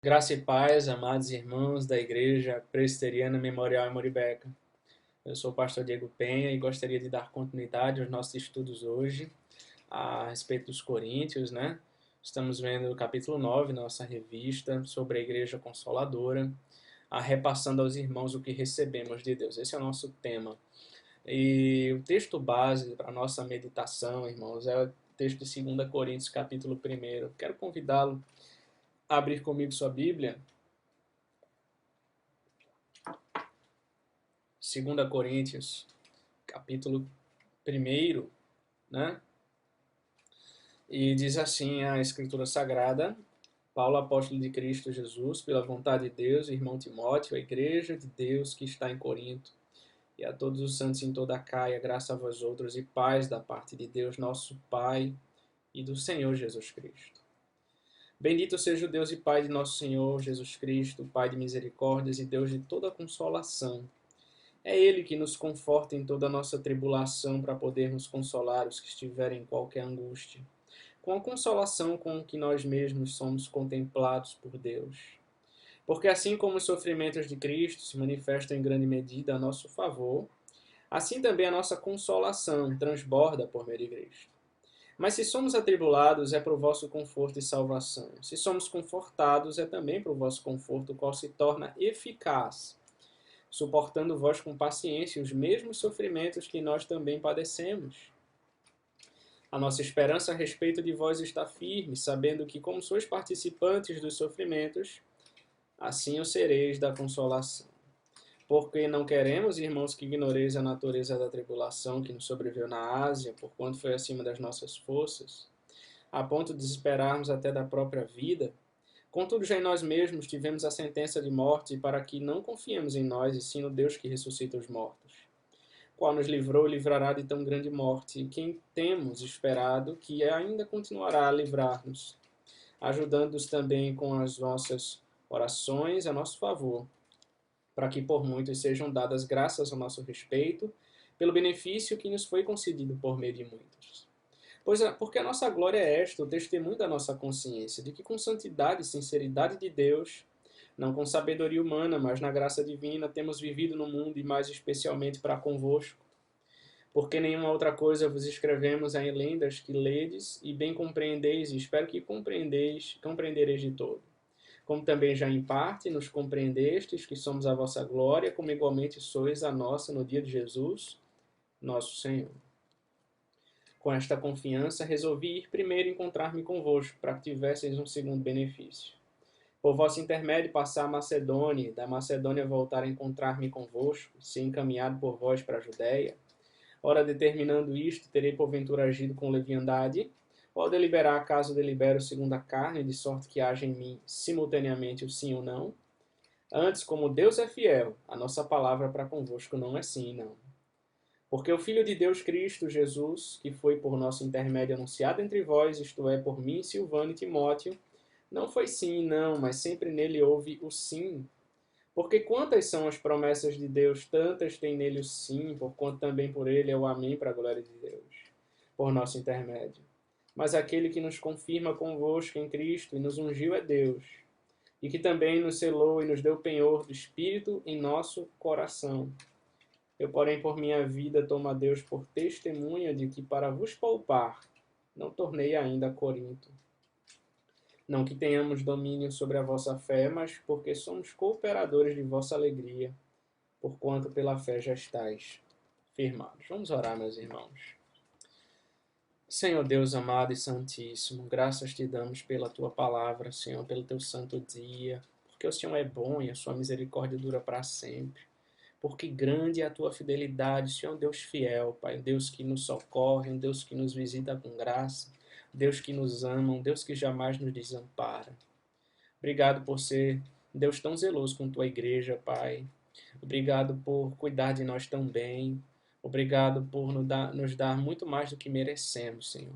Graça e paz, amados irmãos da Igreja Presbiteriana Memorial em Moribeca. Eu sou o pastor Diego Penha e gostaria de dar continuidade aos nossos estudos hoje a respeito dos Coríntios, né? Estamos vendo o capítulo 9, nossa revista, sobre a Igreja Consoladora, repassando aos irmãos o que recebemos de Deus. Esse é o nosso tema. E o texto base para a nossa meditação, irmãos, é o texto de 2 Coríntios, capítulo 1. Quero convidá-lo a abrir comigo sua Bíblia. 2 Coríntios, capítulo 1, né? E diz assim a Escritura Sagrada: Paulo, apóstolo de Cristo Jesus, pela vontade de Deus, irmão Timóteo, a igreja de Deus que está em Corinto, e a todos os santos em toda a Caia, graça a vós outros e paz da parte de Deus, nosso Pai, e do Senhor Jesus Cristo. Bendito seja o Deus e Pai de nosso Senhor Jesus Cristo, Pai de misericórdias e Deus de toda consolação. É Ele que nos conforta em toda a nossa tribulação para podermos consolar os que estiverem em qualquer angústia, com a consolação com que nós mesmos somos contemplados por Deus. Porque assim como os sofrimentos de Cristo se manifestam em grande medida a nosso favor, assim também a nossa consolação transborda por meio de Cristo. Mas se somos atribulados, é para o vosso conforto e salvação. Se somos confortados, é também para o vosso conforto, o qual se torna eficaz, suportando vós com paciência os mesmos sofrimentos que nós também padecemos. A nossa esperança a respeito de vós está firme, sabendo que, como sois participantes dos sofrimentos, assim o sereis da consolação. Porque não queremos, irmãos, que ignoreis a natureza da tribulação que nos sobreveio na Ásia, porquanto foi acima das nossas forças, a ponto de esperarmos até da própria vida. Contudo, já em nós mesmos tivemos a sentença de morte, para que não confiemos em nós, e sim no Deus que ressuscita os mortos, qual nos livrou e livrará de tão grande morte, e quem temos esperado que ainda continuará a livrar-nos, ajudando-nos também com as nossas orações a nosso favor, para que por muitos sejam dadas graças a nosso respeito, pelo benefício que nos foi concedido por meio de muitos. Porque a nossa glória é esta, o testemunho da nossa consciência, de que com santidade e sinceridade de Deus, não com sabedoria humana, mas na graça divina, temos vivido no mundo e mais especialmente para convosco. Porque nenhuma outra coisa vos escrevemos em lendas que ledes e bem compreendeis, e espero que compreendereis de todo. Como também já em parte nos compreendestes que somos a vossa glória, como igualmente sois a nossa no dia de Jesus, nosso Senhor. Com esta confiança, resolvi ir primeiro encontrar-me convosco, para que tivesseis um segundo benefício. Por vosso intermédio passar a Macedônia, e da Macedônia voltar a encontrar-me convosco, ser encaminhado por vós para a Judéia. Ora, determinando isto, terei porventura agido com leviandade, ou deliberar, caso delibero segundo a carne, de sorte que haja em mim simultaneamente o sim ou não? Antes, como Deus é fiel, a nossa palavra para convosco não é sim e não. Porque o Filho de Deus, Cristo Jesus, que foi por nosso intermédio anunciado entre vós, isto é, por mim, Silvano e Timóteo, não foi sim e não, mas sempre nele houve o sim. Porque quantas são as promessas de Deus, tantas tem nele o sim, porquanto também por ele é o amém para a glória de Deus, por nosso intermédio. Mas aquele que nos confirma convosco em Cristo e nos ungiu é Deus, e que também nos selou e nos deu penhor do Espírito em nosso coração. Eu, porém, por minha vida, tomo a Deus por testemunha de que, para vos poupar, não tornei ainda a Corinto. Não que tenhamos domínio sobre a vossa fé, mas porque somos cooperadores de vossa alegria, porquanto pela fé já estáis firmados. Vamos orar, meus irmãos. Senhor Deus amado e santíssimo, graças te damos pela tua palavra, Senhor, pelo teu santo dia, porque o Senhor é bom e a sua misericórdia dura para sempre. Porque grande é a tua fidelidade, Senhor, Deus fiel, Pai, Deus que nos socorre, um Deus que nos visita com graça, Deus que nos ama, um Deus que jamais nos desampara. Obrigado por ser Deus tão zeloso com tua igreja, Pai. Obrigado por cuidar de nós tão bem. Obrigado por nos dar muito mais do que merecemos, Senhor.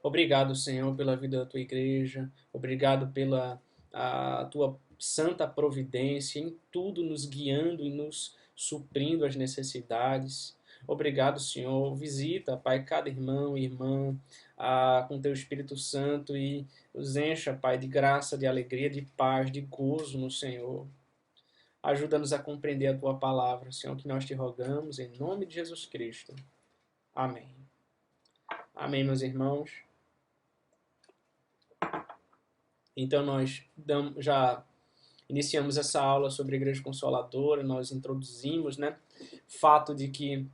Obrigado, Senhor, pela vida da tua igreja. Obrigado pela a tua santa providência em tudo, nos guiando e nos suprindo as necessidades. Obrigado, Senhor. Visita, Pai, cada irmão e irmã com Teu Espírito Santo e os encha, Pai, de graça, de alegria, de paz, de gozo no Senhor. Ajuda-nos a compreender a Tua palavra, Senhor, que nós te rogamos, em nome de Jesus Cristo. Amém. Amém, meus irmãos. Então, nós já iniciamos essa aula sobre a Igreja Consoladora, nós introduzimos, né, fato de que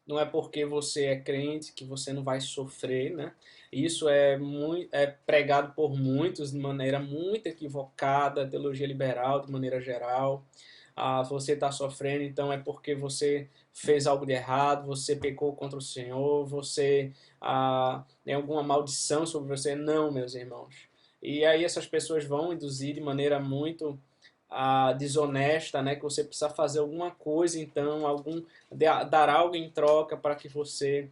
não é porque você é crente que você não vai sofrer, né? Isso é pregado por muitos de maneira muito equivocada, teologia liberal de maneira geral. Você está sofrendo, então é porque você fez algo de errado, você pecou contra o Senhor, você tem alguma maldição sobre você. Não, meus irmãos. E aí essas pessoas vão induzir de maneira muito desonesta, né, que você precisa fazer alguma coisa, então, dar algo em troca para que você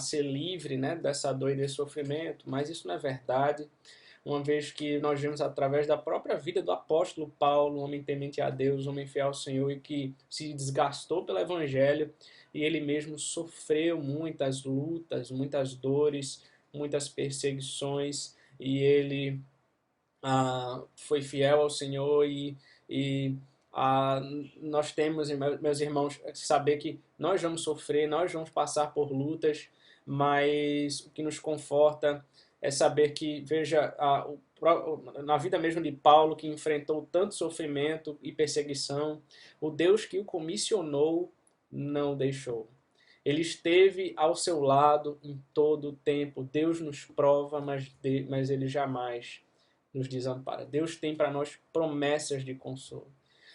ser livre, né, dessa dor e desse sofrimento. Mas isso não é verdade, uma vez que nós vemos através da própria vida do apóstolo Paulo, um homem temente a Deus, um homem fiel ao Senhor e que se desgastou pelo Evangelho, e ele mesmo sofreu muitas lutas, muitas dores, muitas perseguições, e ele foi fiel ao Senhor e nós temos, meus irmãos, saber que nós vamos sofrer, nós vamos passar por lutas, mas o que nos conforta é saber que, veja, na vida mesmo de Paulo, que enfrentou tanto sofrimento e perseguição, o Deus que o comissionou não deixou. Ele esteve ao seu lado em todo o tempo. Deus nos prova, mas ele jamais nos desampara. Deus tem para nós promessas de consolo.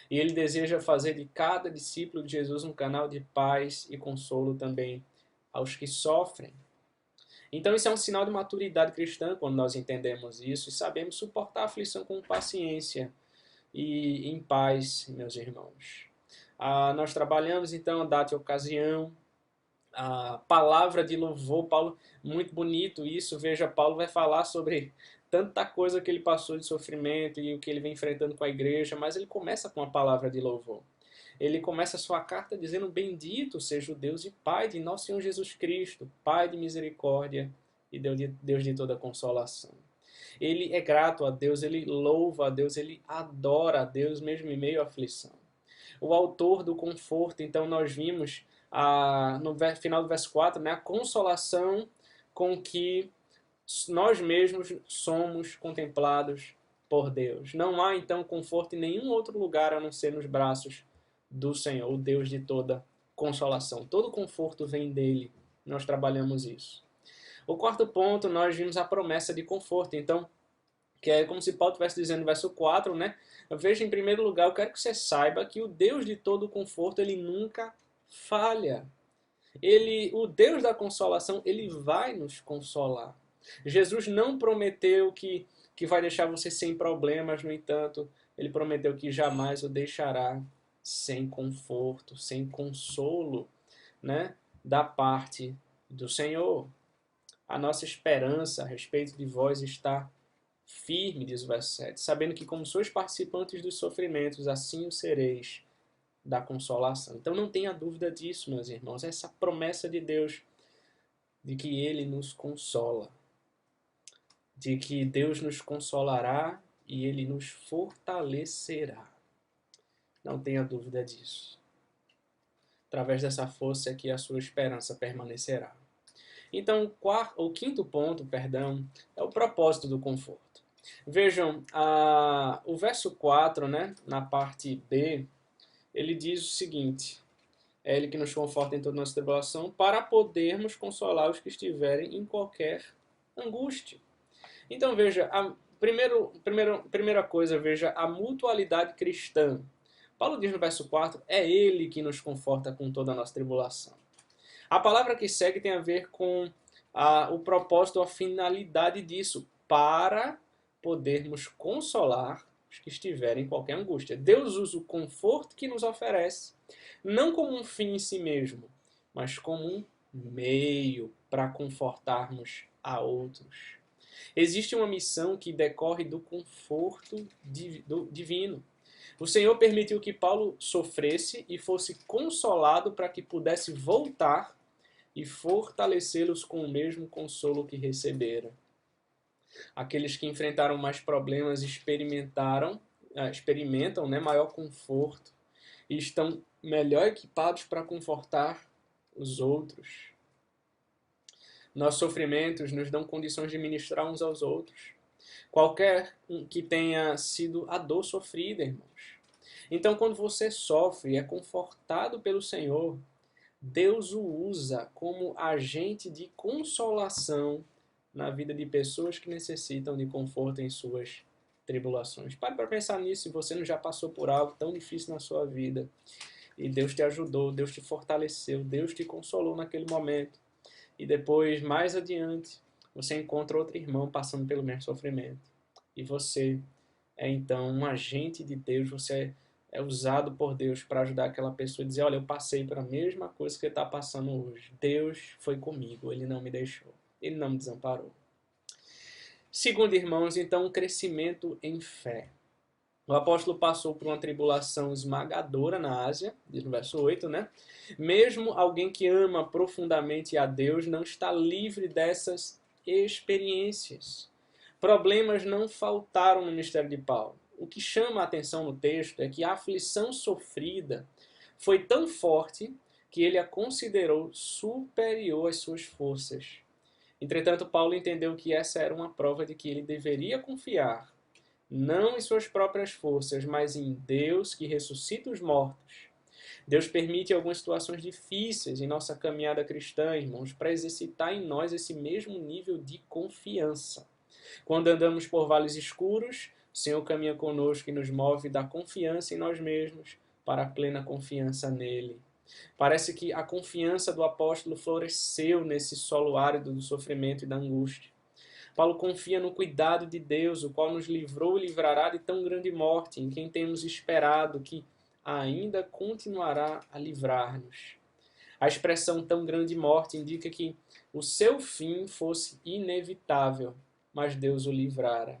E Ele deseja fazer de cada discípulo de Jesus um canal de paz e consolo também aos que sofrem. Então isso é um sinal de maturidade cristã quando nós entendemos isso e sabemos suportar a aflição com paciência e em paz, meus irmãos. Nós trabalhamos então a data e ocasião, a palavra de louvor. Paulo, muito bonito isso, veja, Paulo vai falar sobre tanta coisa que ele passou de sofrimento e o que ele vem enfrentando com a igreja, mas ele começa com a palavra de louvor. Ele começa a sua carta dizendo: bendito seja o Deus e Pai de nosso Senhor Jesus Cristo, Pai de misericórdia e Deus de toda consolação. Ele é grato a Deus, ele louva a Deus, ele adora a Deus mesmo em meio à aflição. O autor do conforto, então nós vimos no final do verso 4, né, a consolação com que nós mesmos somos contemplados por Deus. Não há então conforto em nenhum outro lugar a não ser nos braços do Senhor, o Deus de toda consolação. Todo conforto vem dele. Nós trabalhamos isso. O quarto ponto, nós vimos a promessa de conforto. Então, que é como se Paulo estivesse dizendo no verso 4, né? Veja, em primeiro lugar, eu quero que você saiba que o Deus de todo conforto, ele nunca falha. O Deus da consolação, ele vai nos consolar. Jesus não prometeu que vai deixar você sem problemas, no entanto, ele prometeu que jamais o deixará sem conforto, sem consolo, né, da parte do Senhor. A nossa esperança a respeito de vós está firme, diz o verso 7, sabendo que como sois participantes dos sofrimentos, assim o sereis da consolação. Então não tenha dúvida disso, meus irmãos, essa promessa de Deus de que Ele nos consola, de que Deus nos consolará e Ele nos fortalecerá. Não tenha dúvida disso. Através dessa força é que a sua esperança permanecerá. Então, o quinto ponto, é o propósito do conforto. Vejam, o verso 4, né, na parte B, ele diz o seguinte: é Ele que nos conforta em toda nossa tribulação, para podermos consolar os que estiverem em qualquer angústia. Então veja, primeira coisa, veja a mutualidade cristã. Paulo diz no verso 4, é Ele que nos conforta com toda a nossa tribulação. A palavra que segue tem a ver com o propósito, a finalidade disso, para podermos consolar os que estiverem em qualquer angústia. Deus usa o conforto que nos oferece, não como um fim em si mesmo, mas como um meio para confortarmos a outros. Existe uma missão que decorre do conforto divino. O Senhor permitiu que Paulo sofresse e fosse consolado para que pudesse voltar e fortalecê-los com o mesmo consolo que receberam. Aqueles que enfrentaram mais problemas experimentam, né, maior conforto e estão melhor equipados para confortar os outros. Nossos sofrimentos nos dão condições de ministrar uns aos outros. Qualquer que tenha sido a dor sofrida, irmãos. Então, quando você sofre e é confortado pelo Senhor, Deus o usa como agente de consolação na vida de pessoas que necessitam de conforto em suas tribulações. Pare para pensar nisso, se você não já passou por algo tão difícil na sua vida e Deus te ajudou, Deus te fortaleceu, Deus te consolou naquele momento. E depois, mais adiante, você encontra outro irmão passando pelo mesmo sofrimento. E você é então um agente de Deus, você é usado por Deus para ajudar aquela pessoa a dizer, olha, eu passei pela mesma coisa que você está passando hoje. Deus foi comigo, Ele não me deixou, Ele não me desamparou. Segundo, irmãos, então, um crescimento em fé. O apóstolo passou por uma tribulação esmagadora na Ásia, diz no verso 8, né? Mesmo alguém que ama profundamente a Deus não está livre dessas experiências. Problemas não faltaram no ministério de Paulo. O que chama a atenção no texto é que a aflição sofrida foi tão forte que ele a considerou superior às suas forças. Entretanto, Paulo entendeu que essa era uma prova de que ele deveria confiar não em suas próprias forças, mas em Deus que ressuscita os mortos. Deus permite algumas situações difíceis em nossa caminhada cristã, irmãos, para exercitar em nós esse mesmo nível de confiança. Quando andamos por vales escuros, o Senhor caminha conosco e nos move da confiança em nós mesmos para a plena confiança nele. Parece que a confiança do apóstolo floresceu nesse solo árido do sofrimento e da angústia. Paulo confia no cuidado de Deus, o qual nos livrou e livrará de tão grande morte, em quem temos esperado que ainda continuará a livrar-nos. A expressão tão grande morte indica que o seu fim fosse inevitável, mas Deus o livrara.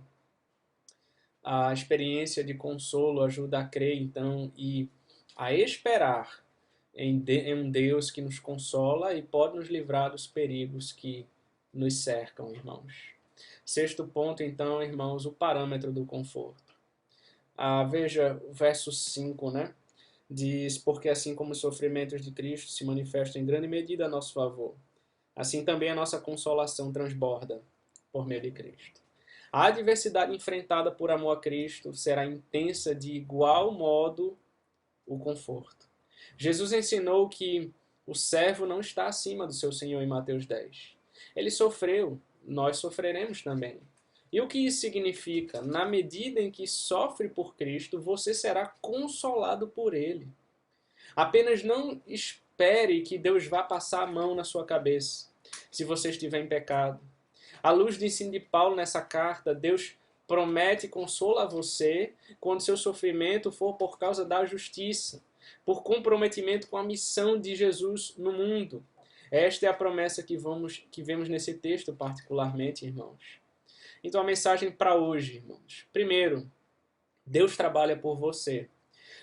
A experiência de consolo ajuda a crer, então, e a esperar em um Deus que nos consola e pode nos livrar dos perigos que nos cercam, irmãos. Sexto ponto, então, irmãos, o parâmetro do conforto. Veja o verso 5, né? Diz, porque assim como os sofrimentos de Cristo se manifestam em grande medida a nosso favor, assim também a nossa consolação transborda por meio de Cristo. A adversidade enfrentada por amor a Cristo será intensa de igual modo o conforto. Jesus ensinou que o servo não está acima do seu Senhor em Mateus 10. Ele sofreu, nós sofreremos também. E o que isso significa? Na medida em que sofre por Cristo, você será consolado por Ele. Apenas não espere que Deus vá passar a mão na sua cabeça, se você estiver em pecado. À luz do ensino de Paulo nessa carta, Deus promete e consola você quando seu sofrimento for por causa da justiça, por comprometimento com a missão de Jesus no mundo. Esta é a promessa que vemos nesse texto particularmente, irmãos. Então a mensagem para hoje, irmãos. Primeiro, Deus trabalha por você.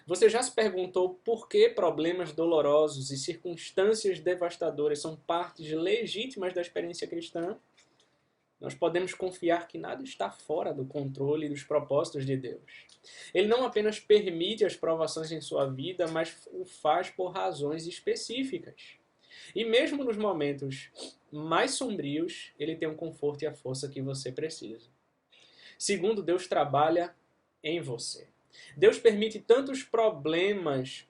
Você já se perguntou por que problemas dolorosos e circunstâncias devastadoras são partes legítimas da experiência cristã? Nós podemos confiar que nada está fora do controle e dos propósitos de Deus. Ele não apenas permite as provações em sua vida, mas o faz por razões específicas. E mesmo nos momentos mais sombrios, ele tem o conforto e a força que você precisa. Segundo, Deus trabalha em você. Deus permite tanto os problemas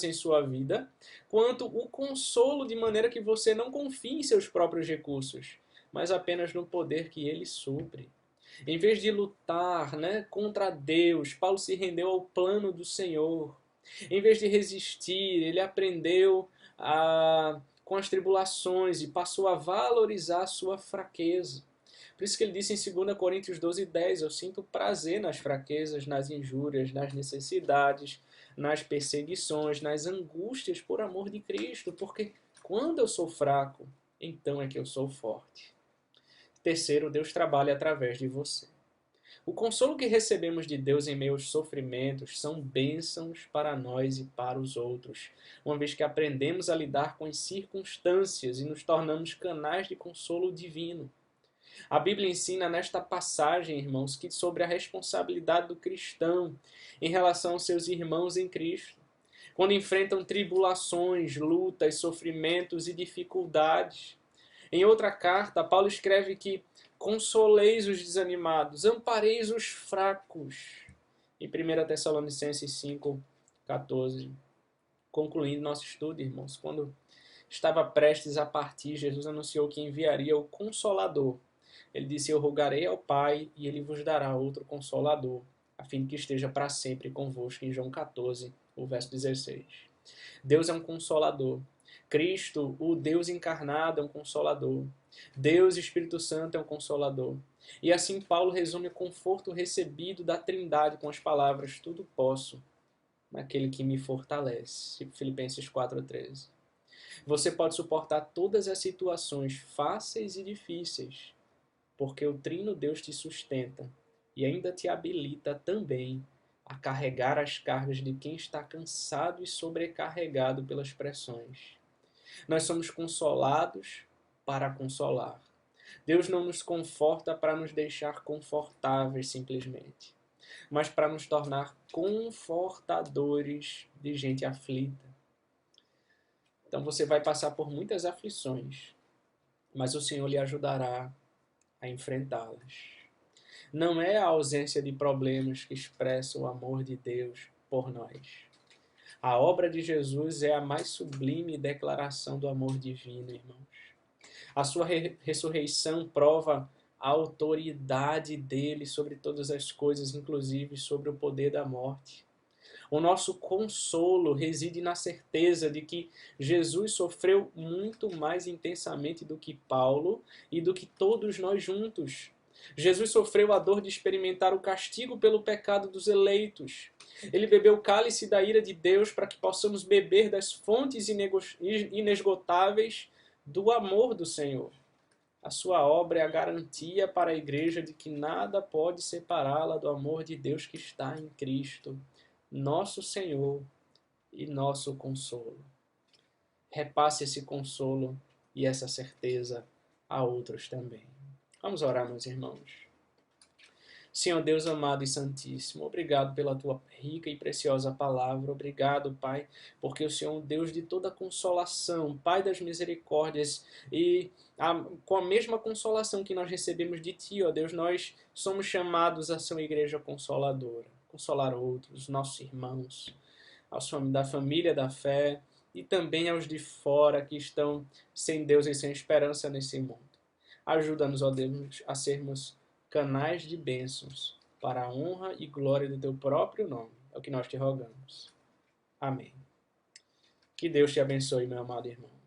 em sua vida, quanto o consolo, de maneira que você não confie em seus próprios recursos, mas apenas no poder que Ele supre. Em vez de lutar, né, contra Deus, Paulo se rendeu ao plano do Senhor. Em vez de resistir, ele aprendeu com as tribulações e passou a valorizar a sua fraqueza. Por isso que ele disse em 2 Coríntios 12:10, eu sinto prazer nas fraquezas, nas injúrias, nas necessidades, nas perseguições, nas angústias por amor de Cristo, porque quando eu sou fraco, então é que eu sou forte. Terceiro, Deus trabalha através de você. O consolo que recebemos de Deus em meio aos sofrimentos são bênçãos para nós e para os outros, uma vez que aprendemos a lidar com as circunstâncias e nos tornamos canais de consolo divino. A Bíblia ensina nesta passagem, irmãos, que sobre a responsabilidade do cristão em relação aos seus irmãos em Cristo, quando enfrentam tribulações, lutas, sofrimentos e dificuldades. Em outra carta, Paulo escreve que consoleis os desanimados, ampareis os fracos. Em 1 Tessalonicenses 5:14. Concluindo nosso estudo, irmãos, quando estava prestes a partir, Jesus anunciou que enviaria o Consolador. Ele disse: eu rogarei ao Pai e ele vos dará outro Consolador, a fim de que esteja para sempre convosco, em João 14, o verso 16. Deus é um Consolador. Cristo, o Deus encarnado, é um Consolador. Deus, Espírito Santo, é um Consolador. E assim Paulo resume o conforto recebido da Trindade com as palavras: tudo posso naquele que me fortalece. Filipenses 4:13. Você pode suportar todas as situações fáceis e difíceis, porque o Trino Deus te sustenta e ainda te habilita também a carregar as cargas de quem está cansado e sobrecarregado pelas pressões. Nós somos consolados para consolar. Deus não nos conforta para nos deixar confortáveis simplesmente, mas para nos tornar confortadores de gente aflita. Então você vai passar por muitas aflições, mas o Senhor lhe ajudará a enfrentá-las. Não é a ausência de problemas que expressa o amor de Deus por nós. A obra de Jesus é a mais sublime declaração do amor divino, irmãos. A sua ressurreição prova a autoridade dele sobre todas as coisas, inclusive sobre o poder da morte. O nosso consolo reside na certeza de que Jesus sofreu muito mais intensamente do que Paulo e do que todos nós juntos. Jesus sofreu a dor de experimentar o castigo pelo pecado dos eleitos. Ele bebeu o cálice da ira de Deus para que possamos beber das fontes inesgotáveis do amor do Senhor. A sua obra é a garantia para a igreja de que nada pode separá-la do amor de Deus que está em Cristo, nosso Senhor e nosso consolo. Repasse esse consolo e essa certeza a outros também. Vamos orar, meus irmãos. Senhor Deus amado e santíssimo, obrigado pela tua rica e preciosa palavra. Obrigado, Pai, porque o Senhor é um Deus de toda consolação, Pai das misericórdias, e com a mesma consolação que nós recebemos de Ti, ó Deus, nós somos chamados a ser uma igreja consoladora, consolar outros, nossos irmãos, da família da fé e também aos de fora que estão sem Deus e sem esperança nesse mundo. Ajuda-nos, ó Deus, a sermos canais de bênçãos para a honra e glória do teu próprio nome. É o que nós te rogamos. Amém. Que Deus te abençoe, meu amado irmão.